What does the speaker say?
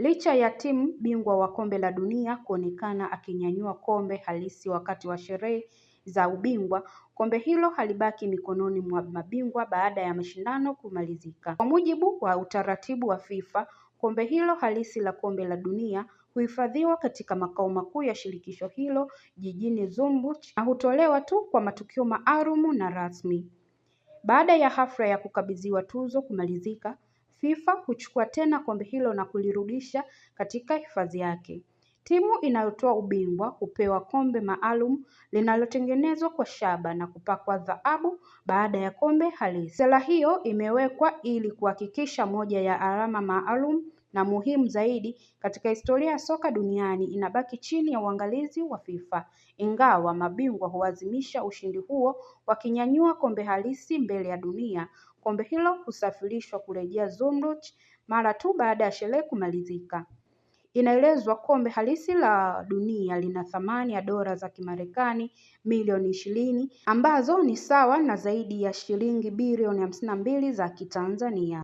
Licha ya timu bingwa wa kombe la dunia kuonekana akinyanyua kombe halisi wakati wa sherehe za ubingwa, kombe hilo halibaki mikononi mwa mabingwa baada ya mashindano kumalizika. Kwa mujibu wa utaratibu wa FIFA, kombe hilo halisi la kombe la dunia huhifadhiwa katika makao makuu ya shirikisho hilo jijini Zurich na hutolewa tu kwa matukio maalum na rasmi. Baada ya hafla ya kukabidhiwa tuzo kumalizika, FIFA huchukua tena kombe hilo na kulirudisha katika hifadhi yake. Timu inayotoa ubingwa hupewa kombe maalum linalotengenezwa kwa shaba na kupakwa dhahabu baada ya kombe halisi. Sera hiyo imewekwa ili kuhakikisha moja ya alama maalum na muhimu zaidi katika historia ya soka duniani inabaki chini ya uangalizi wa FIFA. Ingawa mabingwa huadhimisha ushindi huo wakinyanyua kombe halisi mbele ya dunia, kombe hilo husafirishwa kurejea Zurich mara tu baada ya sherehe kumalizika. Inaelezwa kombe halisi la dunia lina thamani ya dola za Kimarekani milioni 20 ambazo ni sawa na zaidi ya shilingi bilioni 52 za Kitanzania.